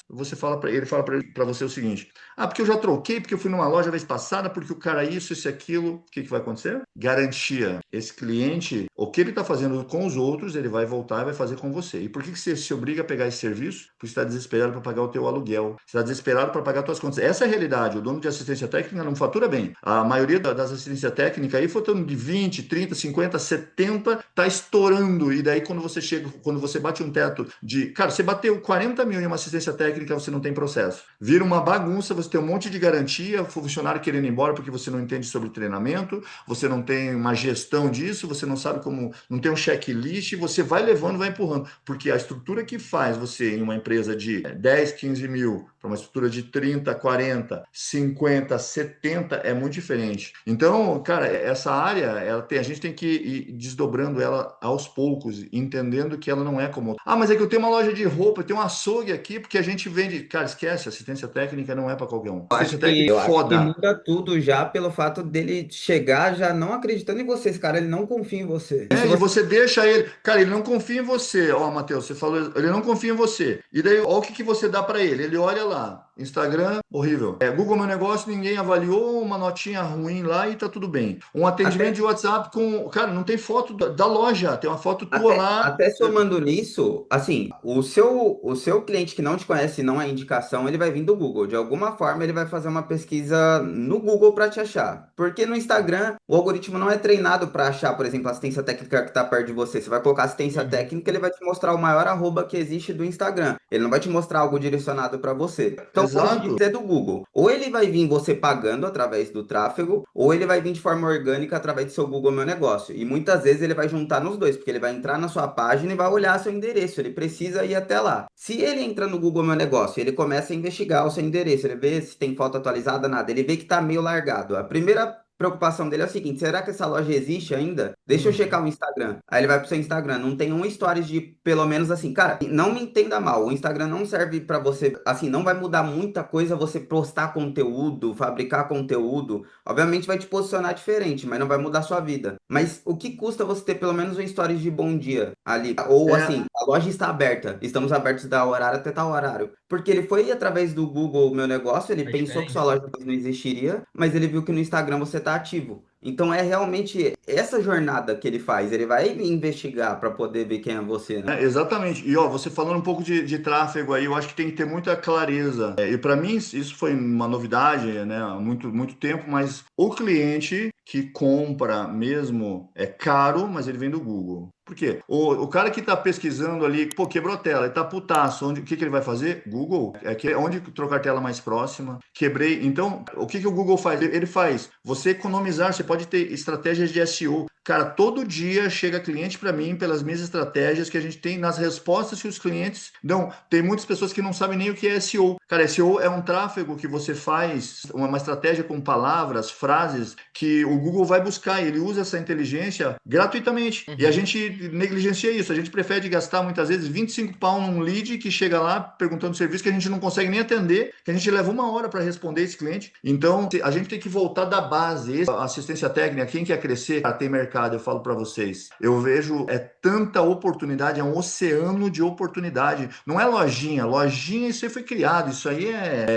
Você fala para ele, fala para você o seguinte: porque eu já troquei, porque eu fui numa loja a vez passada, porque o cara isso aquilo. O que vai acontecer? Garantia. Esse cliente, o que ele está fazendo com os outros, ele vai voltar e vai fazer com você. E por que você se obriga a pegar esse serviço? Porque você está desesperado para pagar o teu aluguel. Você está desesperado para pagar as tuas contas. Essa é a realidade. O dono de assistência técnica não fatura bem. A maioria das assistências técnicas aí faturando de 20, 30, 50, 70, tá estourando. E daí quando você chega, quando você bate um teto de... Cara, você bateu 40 mil em uma assistência técnica, você não tem processo. Vira uma bagunça, você tem um monte de garantia, funcionário querendo ir embora porque você não entende sobre treinamento, você não tem uma gestão disso, você não sabe como... Não tem um checklist, você vai levando, vai empurrando. Porque a estrutura que faz você em uma empresa de 10, 15 mil para uma estrutura de 30, 40, 50, 70 é muito diferente. Então, cara, essa área, a gente tem que ir desdobrando ela aos poucos, entendendo que ela não é como... mas é que eu tenho uma loja de roupa, eu tenho um açougue aqui, porque a gente vende... Cara, esquece, assistência técnica não é para qualquer um. Assistência técnica Eu é acho que foda. muda tudo já pelo fato dele chegar já não acreditando em você. Esse cara, ele não confia em você. E se E você você deixa ele, cara, ele não confia em você. Ó, Matheus, você falou, ele não confia em você. E daí, ó, o que você dá para ele? Ele olha lá, Instagram, horrível. Google Meu Negócio, ninguém avaliou, uma notinha ruim lá e tá tudo bem. Um atendimento até de WhatsApp com, cara, não tem foto da loja, tem uma foto tua Até, lá. até somando nisso, assim, o seu cliente que não te conhece, não é indicação, ele vai vir do Google. De alguma forma, ele vai fazer uma pesquisa no Google para te achar. Porque no Instagram, o algoritmo não é treinado para achar, por exemplo, a assistência técnica que está perto de você. Você vai colocar assistência Uhum. técnica, ele vai te mostrar o maior arroba que existe do Instagram. Ele não vai te mostrar algo direcionado para você. Então, hoje em dia Exato. é do Google. Ou ele vai vir você pagando através do tráfego, ou ele vai vir de forma orgânica através do seu Google Meu Negócio. E muitas vezes ele vai juntar nos dois, porque ele vai entrar na sua página e vai olhar seu endereço. Ele precisa ir até lá. Se ele entra no Google Meu Negócio, ele começa a investigar o seu endereço, ele vê se tem foto atualizada, nada. Ele vê que tá meio largado. A primeira preocupação dele é o seguinte: será que essa loja existe ainda? Deixa eu checar Uhum. o Instagram. Aí ele vai pro seu Instagram, não tem um stories de pelo menos assim, cara, não me entenda mal, o Instagram não serve pra você, assim, não vai mudar muita coisa você postar conteúdo, fabricar conteúdo. Obviamente vai te posicionar diferente, mas não vai mudar a sua vida. Mas o que custa você ter pelo menos um stories de bom dia ali? Ou É, assim, a loja está aberta, estamos abertos da horário até tal horário. Porque ele foi através do Google Meu Negócio, ele Faz pensou que sua diferença. loja não existiria, mas ele viu que no Instagram você está ativo. Então é realmente essa jornada que ele faz. Ele vai investigar para poder ver quem é você, né? exatamente. E ó, você falando um pouco de tráfego aí, eu acho que tem que ter muita clareza. E para mim isso foi uma novidade, né, há muito tempo, mas o cliente que compra mesmo é caro, mas ele vem do Google. Por quê? O cara que está pesquisando ali, pô, quebrou a tela, ele tá putaço, o que ele vai fazer? Google, onde trocar tela mais próxima, quebrei. Então, o que o Google faz? Ele faz você economizar, você pode ter estratégias de SEO. Cara, todo dia chega cliente para mim pelas minhas estratégias que a gente tem nas respostas que os clientes dão. Tem muitas pessoas que não sabem nem o que é SEO. Cara, SEO é um tráfego que você faz, uma estratégia com palavras, frases que o Google vai buscar. Ele usa essa inteligência gratuitamente. E a Uhum. gente negligencia isso. A gente prefere gastar muitas vezes 25 pau num lead que chega lá perguntando serviço que a gente não consegue nem atender, que a gente leva uma hora para responder esse cliente. Então, a gente tem que voltar da base. A assistência técnica, quem quer crescer, tem mercado mercado, eu falo para vocês. Eu vejo tanta oportunidade, é um oceano de oportunidade. Não é lojinha, lojinha isso aí foi criado, isso aí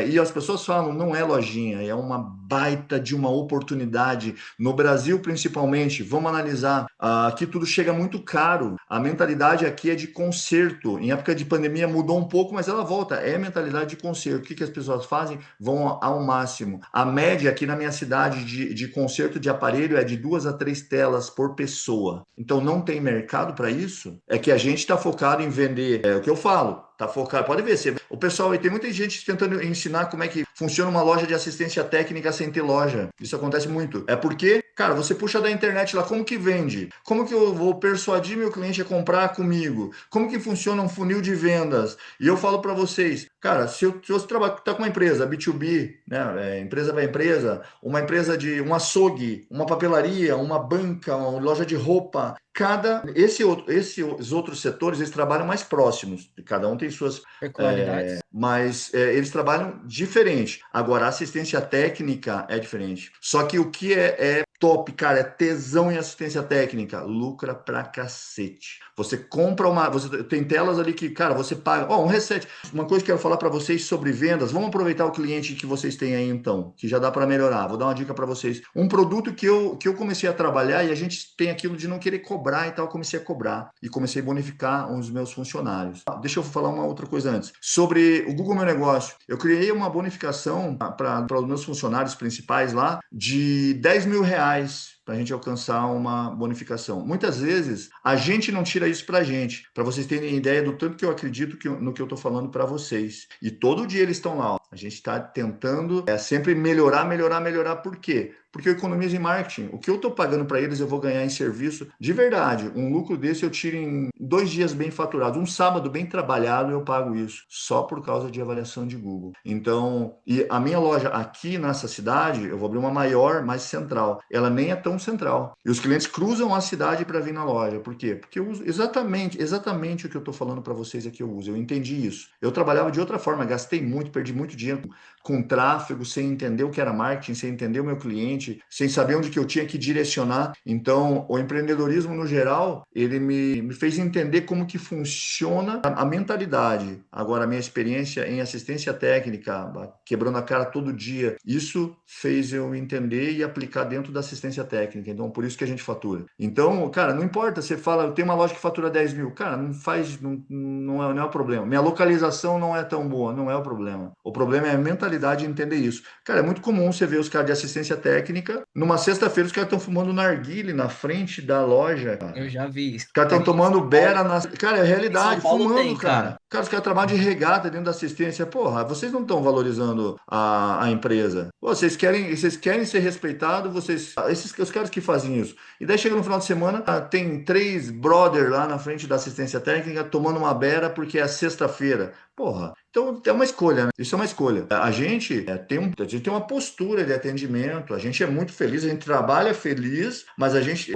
e as pessoas falam, não é lojinha, é uma baita de uma oportunidade. No Brasil, principalmente, vamos analisar, aqui tudo chega muito caro. A mentalidade aqui é de conserto. Em época de pandemia mudou um pouco, mas ela volta. É mentalidade de conserto. O que as pessoas fazem? Vão ao máximo. A média aqui na minha cidade de conserto de aparelho é de 2 a 3 telas por pessoa. Então não tem mercado para isso. É que a gente está focado em vender. É o que eu falo. Tá focado, pode ver, o pessoal aí tem muita gente tentando ensinar como é que funciona uma loja de assistência técnica sem ter loja. Isso acontece muito. É porque, cara, você puxa da internet lá, como que vende? Como que eu vou persuadir meu cliente a comprar comigo? Como que funciona um funil de vendas? E eu falo para vocês, cara, se você tá com uma empresa B2B, né, empresa para empresa, uma empresa de um açougue, uma papelaria, uma banca, uma loja de roupa, esses outros setores, eles trabalham mais próximos, cada um tem suas, Peculiaridades. mas eles trabalham diferente. Agora, a assistência técnica é diferente. Só que o que é top, cara, é tesão em assistência técnica. Lucra pra cacete. Você compra você tem telas ali que, cara, você paga. Um reset. Uma coisa que eu quero falar para vocês sobre vendas. Vamos aproveitar o cliente que vocês têm aí, então, que já dá para melhorar. Vou dar uma dica para vocês. Um produto que eu comecei a trabalhar e a gente tem aquilo de não querer cobrar e tal. Eu comecei a cobrar e comecei a bonificar os meus funcionários. Deixa eu falar uma outra coisa antes. Sobre o Google Meu Negócio. Eu criei uma bonificação para os meus funcionários principais lá de R$ 10.000 para a gente alcançar uma bonificação. Muitas vezes a gente não tira isso para a gente, para vocês terem ideia do tanto que eu acredito no que eu estou falando para vocês. E todo dia eles estão lá. Ó. A gente está tentando sempre melhorar. Por quê? Porque eu economizo em marketing. O que eu estou pagando para eles, eu vou ganhar em serviço. De verdade, um lucro desse eu tiro em 2 dias bem faturados. Um sábado bem trabalhado, eu pago isso. Só por causa de avaliação de Google. Então, e a minha loja aqui nessa cidade, eu vou abrir uma maior, mais central. Ela nem é tão central. E os clientes cruzam a cidade para vir na loja. Por quê? Porque eu uso exatamente o que eu estou falando para vocês aqui eu uso. Eu entendi isso. Eu trabalhava de outra forma, gastei muito, perdi muito dinheiro com tráfego, sem entender o que era marketing, sem entender o meu cliente, sem saber onde que eu tinha que direcionar. Então, o empreendedorismo no geral, ele me fez entender como que funciona a mentalidade. Agora, a minha experiência em assistência técnica, quebrando a cara todo dia, isso fez eu entender e aplicar dentro da assistência técnica. Então, por isso que a gente fatura. Então, cara, não importa, você fala, eu tenho uma loja que fatura 10 mil. Cara, não é o problema. Minha localização não é tão boa, não é o problema. O problema é a mentalidade de entender isso. Cara, é muito comum você ver os caras de assistência técnica, numa sexta-feira os caras estão fumando narguile na frente da loja, cara. Eu já vi isso. Os caras estão tomando bera na... Cara, é Em São realidade, Paulo fumando, tem, cara. Cara, os caras trabalham de regata dentro da assistência. Porra, vocês não estão valorizando a empresa. Pô, vocês querem ser respeitados, os caras que fazem isso. E daí chega no final de semana, tem 3 brother lá na frente da assistência técnica tomando uma bera porque é sexta-feira. Porra, então é uma escolha, né? Isso é uma escolha. A gente tem uma postura de atendimento, a gente é muito feliz, a gente trabalha feliz, mas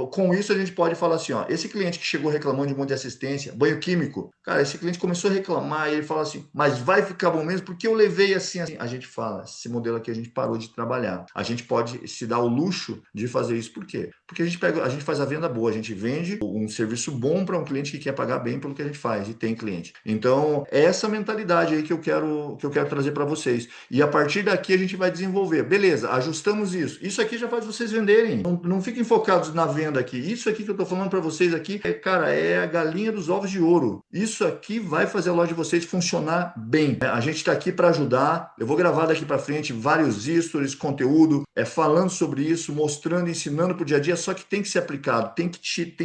com isso a gente pode falar assim, ó, esse cliente que chegou reclamando de um monte de assistência, banho químico, cara, esse cliente começou a reclamar e ele fala assim, mas vai ficar bom mesmo porque eu levei assim. A gente fala, esse modelo aqui a gente parou de trabalhar. A gente pode se dar o luxo de fazer isso. Por quê? Porque a gente faz a venda boa, a gente vende um serviço bom para um cliente que quer pagar bem pelo que a gente faz e tem cliente. Então, essa mentalidade aí que eu quero trazer para vocês. E a partir daqui a gente vai desenvolver. Beleza, ajustamos isso. Isso aqui já faz vocês venderem. Não fiquem focados na venda aqui. Isso aqui que eu estou falando para vocês aqui, cara, é a galinha dos ovos de ouro. Isso aqui vai fazer a loja de vocês funcionar bem. A gente está aqui para ajudar. Eu vou gravar daqui para frente vários stories, conteúdo, falando sobre isso, mostrando, ensinando para o dia a dia, só que tem que ser aplicado, tem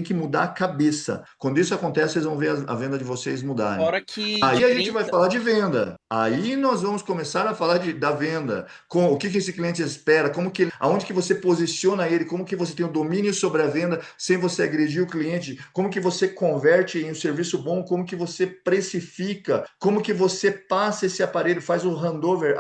que mudar a cabeça. Quando isso acontece, vocês vão ver a venda de vocês mudarem. Fora que Aí a gente vai falar de venda. Aí nós vamos começar a falar da venda, com o que esse cliente espera, aonde que você posiciona ele, como que você tem o domínio sobre a venda sem você agredir o cliente, como que você converte em um serviço bom, como que você precifica, como que você passa esse aparelho, faz o handover,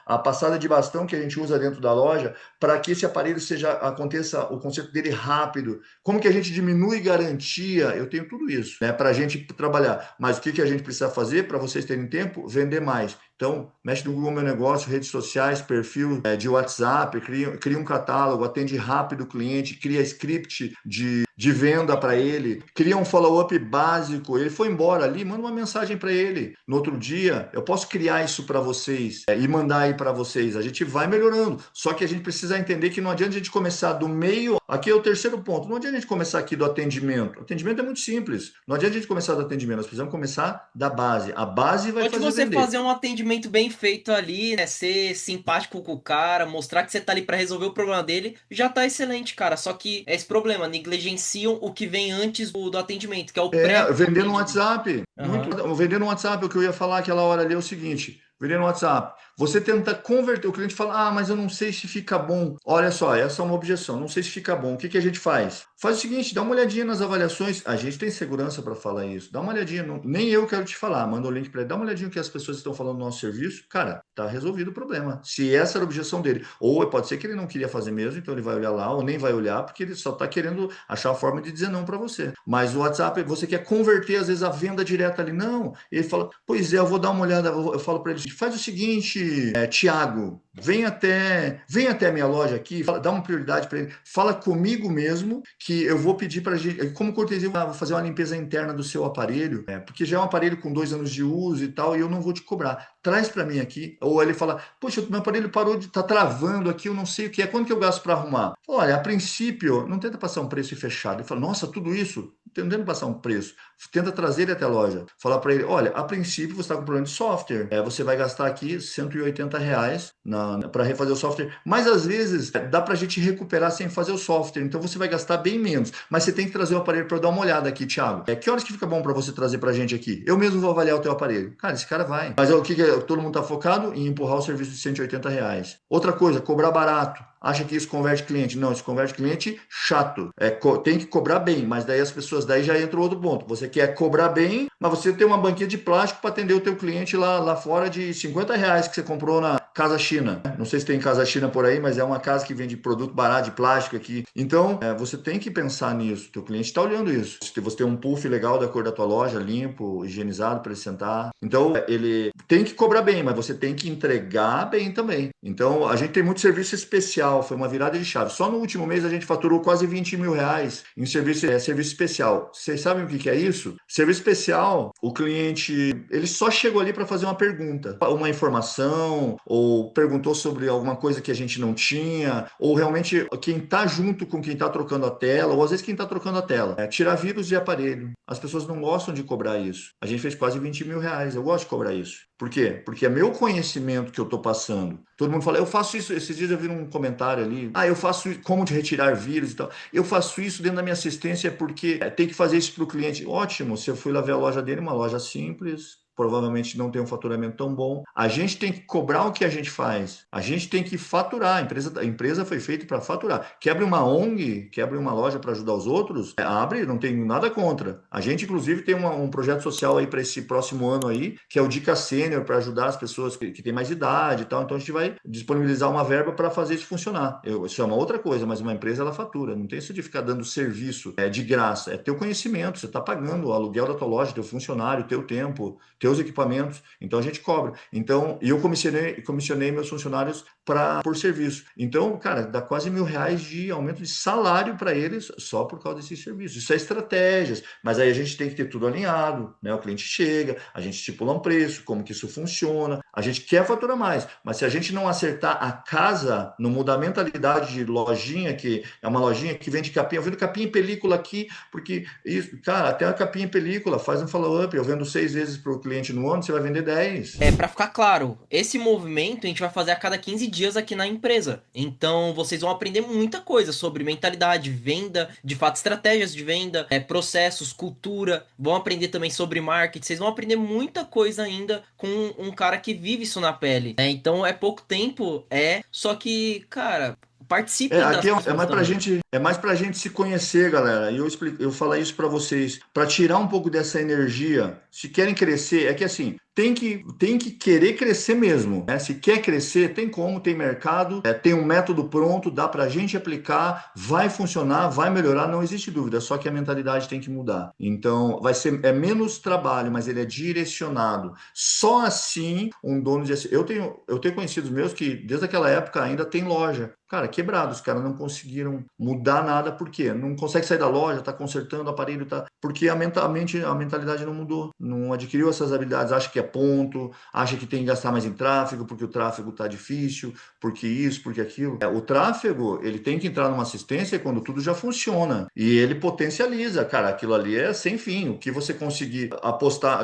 a passada de bastão que a gente usa dentro da loja para que esse aparelho aconteça o conserto dele rápido, como que a gente diminui garantia, eu tenho tudo isso, né, para a gente trabalhar. Mas o que a gente precisa fazer para vocês terem tempo? Vender mais. Então, mexe no Google Meu Negócio, redes sociais, perfil de WhatsApp, cria um catálogo, atende rápido o cliente, cria script de venda para ele, cria um follow-up básico. Ele foi embora ali, manda uma mensagem para ele. No outro dia, eu posso criar isso para vocês e mandar aí para vocês. A gente vai melhorando. Só que a gente precisa entender que não adianta a gente começar do meio. Aqui é o terceiro ponto. Não adianta a gente começar aqui do atendimento. O atendimento é muito simples. Não adianta a gente começar do atendimento. Nós precisamos começar da base. A base vai Pode fazer você vender. fazer um atendimento bem feito ali, né? Ser simpático com o cara, mostrar que você tá ali pra resolver o problema dele, já tá excelente, cara. Só que é esse problema, negligenciam o que vem antes do atendimento, que é o Vender no pré-atendimento. WhatsApp. Aham. Vender no WhatsApp, o que eu ia falar aquela hora ali é o seguinte: vender no WhatsApp. Você tenta converter, o cliente fala, mas eu não sei se fica bom. Olha só, essa é uma objeção, não sei se fica bom. O que a gente faz? Faz o seguinte, dá uma olhadinha nas avaliações. A gente tem segurança para falar isso. Dá uma olhadinha, nem eu quero te falar, manda o link para ele, dá uma olhadinha no que as pessoas estão falando no nosso serviço. Cara, tá resolvido o problema. Se essa era a objeção dele. Ou pode ser que ele não queria fazer mesmo, então ele vai olhar lá, ou nem vai olhar, porque ele só está querendo achar a forma de dizer não para você. Mas o WhatsApp, você quer converter, às vezes, a venda direta ali. Não, ele fala, pois é, eu vou dar uma olhada, eu falo para ele, faz o seguinte, Tiago, vem até a minha loja aqui, dá uma prioridade para ele, fala comigo mesmo, que eu vou pedir para a gente, como cortesia, eu vou fazer uma limpeza interna do seu aparelho, porque já é um aparelho com 2 anos de uso e tal, e eu não vou te cobrar. Traz para mim aqui. Ou ele fala, poxa, meu aparelho parou de tá travando aqui, eu não sei o que é, quanto que eu gasto para arrumar? Olha, a princípio, não tenta passar um preço fechado. Ele fala, nossa, tudo isso? Não tenta passar um preço. Tenta trazer ele até a loja. Falar para ele, olha, a princípio você está com problema de software. Você vai gastar aqui R$ 180 para refazer o software. Mas às vezes dá para a gente recuperar sem fazer o software. Então você vai gastar bem menos. Mas você tem que trazer o aparelho para eu dar uma olhada aqui, Thiago. Que horas que fica bom para você trazer para a gente aqui? Eu mesmo vou avaliar o teu aparelho. Cara, esse cara vai. Mas o que todo mundo está focado? Em empurrar o serviço de R$ 180. Outra coisa, cobrar barato. Acha que isso converte cliente? Não, isso converte cliente chato. Tem que cobrar bem, mas daí as pessoas, daí já entra outro ponto. Você quer cobrar bem, mas você tem uma banquinha de plástico para atender o teu cliente lá fora de R$ 50 que você comprou na Casa China. Não sei se tem Casa China por aí, mas é uma casa que vende produto barato de plástico aqui. Então, você tem que pensar nisso. Teu cliente está olhando isso. Você tem um puff legal da cor da tua loja, limpo, higienizado para ele sentar. Então, ele tem que cobrar bem, mas você tem que entregar bem também. Então, a gente tem muito serviço especial. Foi uma virada de chave. Só no último mês a gente faturou quase R$ 20 mil em serviço especial. Vocês sabem o que é isso? Serviço especial, o cliente, ele só chegou ali para fazer uma pergunta, uma informação, ou perguntou sobre alguma coisa que a gente não tinha, ou realmente quem está junto com quem está trocando a tela, ou às vezes quem está trocando a tela. Tirar vírus de aparelho. As pessoas não gostam de cobrar isso. A gente fez quase R$ 20 mil. Eu gosto de cobrar isso. Por quê? Porque é meu conhecimento que eu estou passando. Todo mundo fala, eu faço isso. Esses dias eu vi um comentário ali. Eu faço isso, como de retirar vírus e tal. Eu faço isso dentro da minha assistência porque tem que fazer isso para o cliente. Ótimo, se eu fui lá ver a loja dele, uma loja simples, provavelmente não tem um faturamento tão bom. A gente tem que cobrar o que a gente faz. A gente tem que faturar. A empresa foi feita para faturar. Quebre uma ONG, quebre uma loja para ajudar os outros, abre, não tem nada contra. A gente, inclusive, tem um projeto social aí para esse próximo ano aí, que é o Dica Sênior, para ajudar as pessoas que têm mais idade e tal. Então, a gente vai disponibilizar uma verba para fazer isso funcionar. Isso é uma outra coisa, mas uma empresa, ela fatura. Não tem isso de ficar dando serviço de graça. É teu conhecimento. Você está pagando o aluguel da tua loja, teu funcionário, teu tempo, teus equipamentos, então a gente cobra. Então, eu comissionei meus funcionários por serviço. Então, cara, dá quase R$ 1.000 de aumento de salário para eles só por causa desses serviços. Isso é estratégias, mas aí a gente tem que ter tudo alinhado, né? O cliente chega, a gente estipula um preço, como que isso funciona, a gente quer faturar mais, mas se a gente não acertar a casa, não mudar a mentalidade de lojinha, que é uma lojinha que vende capinha, eu vendo capinha em película aqui, porque isso, cara, até a capinha em película, faz um follow-up, eu vendo 6 vezes para o cliente no ano, você vai vender 10. Para ficar claro, esse movimento a gente vai fazer a cada 15 dias aqui na empresa. Então vocês vão aprender muita coisa sobre mentalidade, venda, de fato estratégias de venda, processos, cultura. Vão aprender também sobre marketing. Vocês vão aprender muita coisa ainda com um cara que vive isso na pele. Então é pouco tempo, só que, cara, participem das Aqui pessoas também. É mais para a gente se conhecer, galera. E eu falar isso para vocês, para tirar um pouco dessa energia. Se querem crescer, é que assim, tem que querer crescer mesmo, né? Se quer crescer, tem como, tem mercado, tem um método pronto, dá para a gente aplicar, vai funcionar, vai melhorar, não existe dúvida, só que a mentalidade tem que mudar. Então, é menos trabalho, mas ele é direcionado. Só assim, um dono de... Eu tenho conhecidos meus que, desde aquela época, ainda tem loja. Cara, quebrados, os caras não conseguiram mudar nada, por quê? Não consegue sair da loja, tá consertando o aparelho, tá... Porque a mentalidade não mudou, não adquiriu essas habilidades, acha que é ponto, acha que tem que gastar mais em tráfego, porque o tráfego tá difícil, porque isso, porque aquilo. O tráfego, ele tem que entrar numa assistência quando tudo já funciona, e ele potencializa, cara, aquilo ali é sem fim, o que você conseguir apostar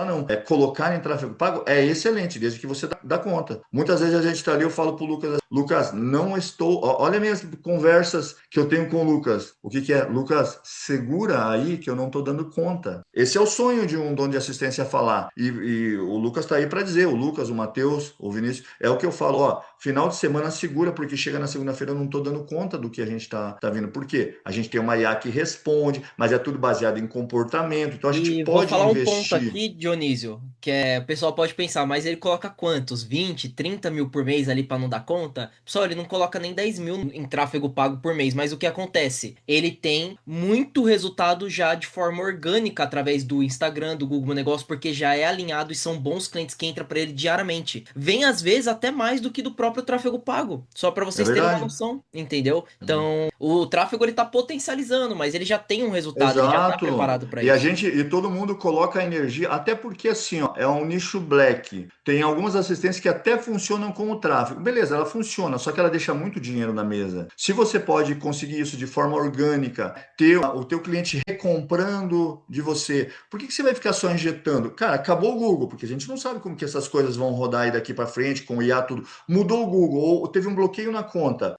não, colocar em tráfego pago é excelente, desde que você dá conta. Muitas vezes a gente tá ali, eu falo pro Lucas, não estou. Olha minhas conversas que eu tenho com o Lucas. O que é? Lucas, segura aí que eu não estou dando conta. Esse é o sonho de um dono de assistência falar. E o Lucas está aí para dizer. O Lucas, o Matheus, o Vinícius. É o que eu falo. Ó, final de semana segura, porque chega na segunda-feira eu não estou dando conta do que a gente está vindo. Por quê? A gente tem uma IA que responde, mas é tudo baseado em comportamento. Então a gente E vou pode falar um ponto investir. aqui, Dionísio, que o pessoal pode pensar, mas ele coloca quantos? 20, 30 mil por mês ali para não dar conta? Pessoal, ele não coloca nem 10 mil em tráfego pago por mês, mas o que acontece? Ele tem muito resultado já de forma orgânica através do Instagram, do Google Meu Negócio, porque já é alinhado e são bons clientes que entram para ele diariamente. Vem às vezes até mais do que do próprio tráfego pago, só para É vocês terem uma verdade. noção, entendeu? Então, o tráfego ele tá potencializando, mas ele já tem um resultado, ele já tá Exato. preparado para E a isso. gente e todo mundo coloca a energia, até porque assim, ó, é um nicho black. Tem algumas assistências que até funcionam com o tráfego. Beleza, ela funciona, só que ela deixa muito dinheiro na mesa. Se você pode conseguir isso de forma orgânica, ter o teu cliente recomprando de você, por que você vai ficar só injetando? Cara, acabou o Google, porque a gente não sabe como que essas coisas vão rodar aí daqui para frente com o IA tudo. Mudou o Google ou teve um bloqueio na conta.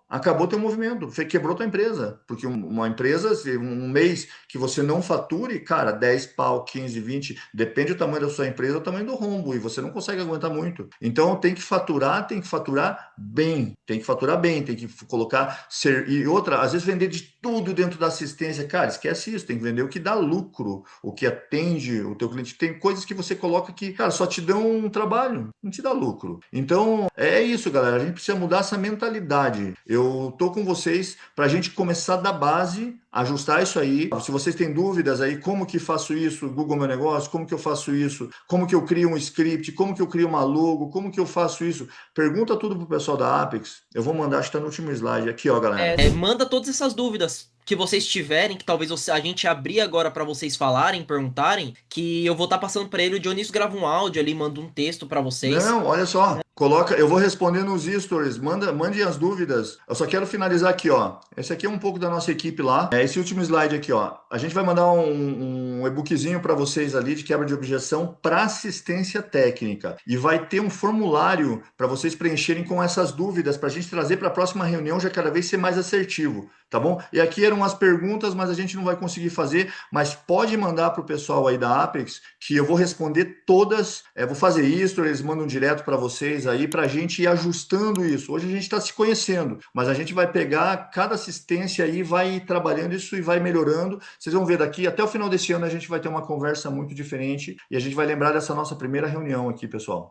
Acabou teu movimento, quebrou tua empresa. Porque uma empresa, se um mês que você não fature, cara, 10 pau, 15, 20, depende do tamanho da sua empresa, o tamanho do rombo, e você não consegue aguentar muito. Então tem que faturar bem, tem que colocar e outra, às vezes vender de tudo dentro da assistência, cara, esquece isso, tem que vender o que dá lucro, o que atende o teu cliente. Tem coisas que você coloca que, cara, só te dão um trabalho, não te dá lucro. Então, é isso, galera, a gente precisa mudar essa mentalidade. Eu tô com vocês para a gente começar da base, ajustar isso aí. Se vocês têm dúvidas aí, como que faço isso, Google Meu Negócio, como que eu faço isso, como que eu crio um script, como que eu crio uma logo, como que eu faço isso, pergunta tudo pro pessoal da Apex. Eu vou mandar, acho que tá no último slide aqui, ó, galera. Manda todas essas dúvidas que vocês tiverem, que talvez a gente abrir agora pra vocês falarem, perguntarem, que eu vou estar passando pra ele. O Dionísio grava um áudio ali, manda um texto pra vocês. Não, olha só, coloca, eu vou responder nos stories, mande as dúvidas. Eu só quero finalizar aqui, ó. Esse aqui é um pouco da nossa equipe lá. Esse último slide aqui, ó. A gente vai mandar um e-bookzinho para vocês ali de quebra de objeção para assistência técnica e vai ter um formulário para vocês preencherem com essas dúvidas para a gente trazer para a próxima reunião já cada vez ser mais assertivo, tá bom? E aqui eram as perguntas, mas a gente não vai conseguir fazer, mas pode mandar para o pessoal aí da Apex que eu vou responder todas. Vou fazer isso, eles mandam direto para vocês aí para a gente ir ajustando isso. Hoje a gente está se conhecendo, mas a gente vai pegar cada assistência aí, vai trabalhando isso e vai melhorando. Vocês vão ver daqui até o final desse ano a gente vai ter uma conversa muito diferente e a gente vai lembrar dessa nossa primeira reunião aqui, pessoal.